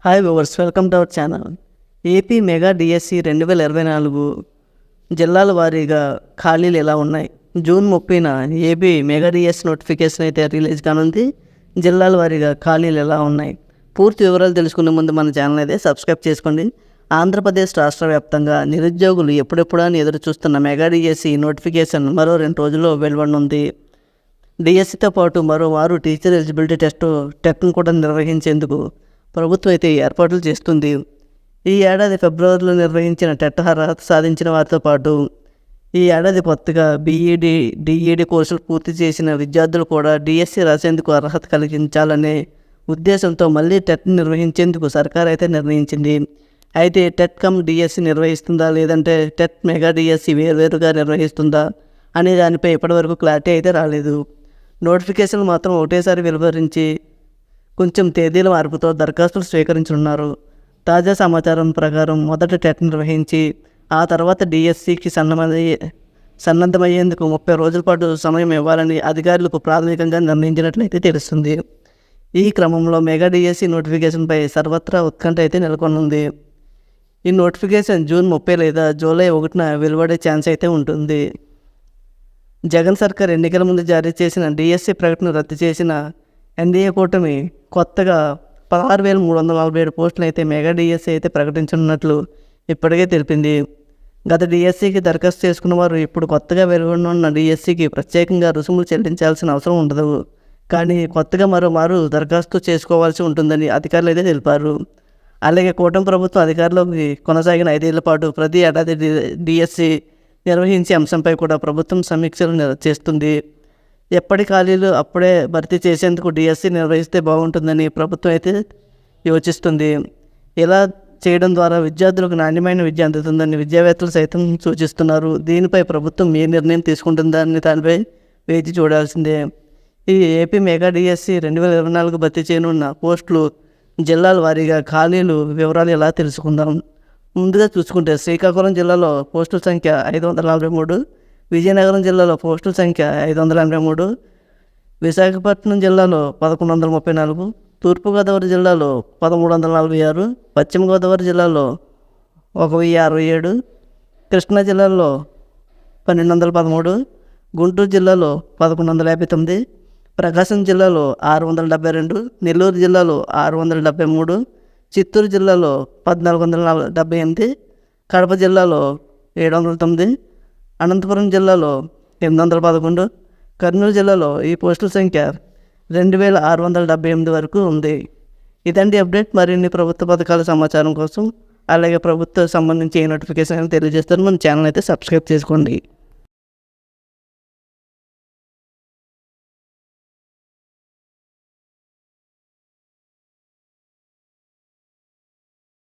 Hi viewers, welcome to our channel. AP mega DSC 2024 జిల్లాల వారీగా ఖాళీలు ఎలా ఉన్నాయి? జూన్ 30న ఏపీ మెగా డిఎస్సి నోటిఫికేషన్ అయితే రిలీజ్ కానుంది. జిల్లాల వారీగా ఖాళీలు ఎలా ఉన్నాయి? పూర్తి వివరాలు తెలుసుకునే ముందు మన ఛానల్ అయితే సబ్స్క్రైబ్ చేసుకోండి. ఆంధ్రప్రదేశ్ రాష్ట్ర వ్యాప్తంగా నిరుద్యోగులు ఎప్పుడెప్పుడని ఎదురు చూస్తున్న మెగా డిఎస్సి నోటిఫికేషన్ మరో 2 రోజుల్లో వెలువడనుంది. డిఎస్సితో పాటు మరోమారు టీచర్ ఎలిజిబిలిటీ టెస్ట్ను కూడా నిర్వహించేందుకు ప్రభుత్వం అయితే ఏర్పాట్లు చేస్తుంది. ఈ ఏడాది ఫిబ్రవరిలో నిర్వహించిన టెట్ అర్హత సాధించిన వారితో పాటు ఈ ఏడాది కొత్తగా బీఈడి, డిఈడి కోర్సులు పూర్తి చేసిన విద్యార్థులు కూడా డిఎస్సి రాసేందుకు అర్హత కలిగించాలనే ఉద్దేశంతో మళ్ళీ టెట్ నిర్వహించేందుకు సర్కార్ అయితే నిర్ణయించింది. అయితే టెట్ కమ్ డిఎస్సి నిర్వహిస్తుందా, లేదంటే టెట్ మెగా డిఎస్సి వేరువేరుగా నిర్వహిస్తుందా అనే దానిపై ఇప్పటివరకు క్లారిటీ అయితే రాలేదు. నోటిఫికేషన్లు మాత్రం ఒకటేసారి వెలువరించి కొంచెం తేదీల మార్పుతో దరఖాస్తులు స్వీకరించనున్నారు. తాజా సమాచారం ప్రకారం మొదట టెట్ నిర్వహించి ఆ తర్వాత డిఎస్సికి సన్నద్ధమయ్యేందుకు 30 రోజుల పాటు సమయం ఇవ్వాలని అధికారులకు ప్రాథమికంగా నిర్ణయించినట్లయితే తెలుస్తుంది. ఈ క్రమంలో మెగా డిఎస్సి నోటిఫికేషన్పై సర్వత్రా ఉత్కంఠ అయితే నెలకొనుంది. ఈ నోటిఫికేషన్ జూన్ 30 లేదా జూలై 1న వెలువడే ఛాన్స్ అయితే ఉంటుంది. జగన్ సర్కార్ ఎన్నికల ముందు జారీ చేసిన డిఎస్సి ప్రకటన రద్దు చేసిన ఎన్డీఏ కూటమి కొత్తగా 16,347 పోస్టులు అయితే మెగా డిఎస్సి అయితే ప్రకటించనున్నట్లు ఇప్పటికే తెలిపింది. గత డిఎస్సికి దరఖాస్తు చేసుకున్న వారు ఇప్పుడు కొత్తగా వెలువడనున్న డిఎస్సికి ప్రత్యేకంగా రుసుములు చెల్లించాల్సిన అవసరం ఉండదు. కానీ కొత్తగా మరోమారు దరఖాస్తు చేసుకోవాల్సి ఉంటుందని అధికారులు అయితే తెలిపారు. అలాగే కూటమి ప్రభుత్వం అధికారంలోకి కొనసాగిన 5 ఏళ్ల పాటు ప్రతి ఏడాది డిఎస్సి నిర్వహించే అంశంపై కూడా ప్రభుత్వం సమీక్షలు చేస్తుంది. ఎప్పటి ఖాళీలు అప్పుడే భర్తీ చేసేందుకు డిఎస్సి నిర్వహిస్తే బాగుంటుందని ప్రభుత్వం అయితే యోచిస్తుంది. ఇలా చేయడం ద్వారా విద్యార్థులకు నాణ్యమైన విద్య అందుతుందని విద్యావేత్తలు సైతం సూచిస్తున్నారు. దీనిపై ప్రభుత్వం ఏ నిర్ణయం తీసుకుంటుందని దానిపై వేచి చూడాల్సిందే. ఈ ఏపీ మెగా డిఎస్సి 2024 భర్తీ చేయనున్న పోస్టులు జిల్లాల వారీగా ఖాళీలు వివరాలు ఎలా తెలుసుకుందాం. ముందుగా చూసుకుంటే శ్రీకాకుళం జిల్లాలో పోస్టుల సంఖ్య 543, విజయనగరం జిల్లాలో పోస్టుల సంఖ్య 583, విశాఖపట్నం జిల్లాలో 1134, తూర్పుగోదావరి జిల్లాలో 1346, పశ్చిమ గోదావరి జిల్లాలో 1067, కృష్ణా జిల్లాలో 1213, గుంటూరు జిల్లాలో 1159, ప్రకాశం జిల్లాలో 672, నెల్లూరు జిల్లాలో 673, చిత్తూరు జిల్లాలో 1478, కడప జిల్లాలో 709, అనంతపురం జిల్లాలో 811, కర్నూలు జిల్లాలో ఈ పోస్టుల సంఖ్య 2,678 వరకు ఉంది. ఇదండి అప్డేట్. మరిన్ని ప్రభుత్వ పథకాల సమాచారం కోసం అలాగే ప్రభుత్వ సంబంధించి ఏ నోటిఫికేషన్ తెలియజేస్తారు మన ఛానల్ అయితే సబ్స్క్రైబ్ చేసుకోండి.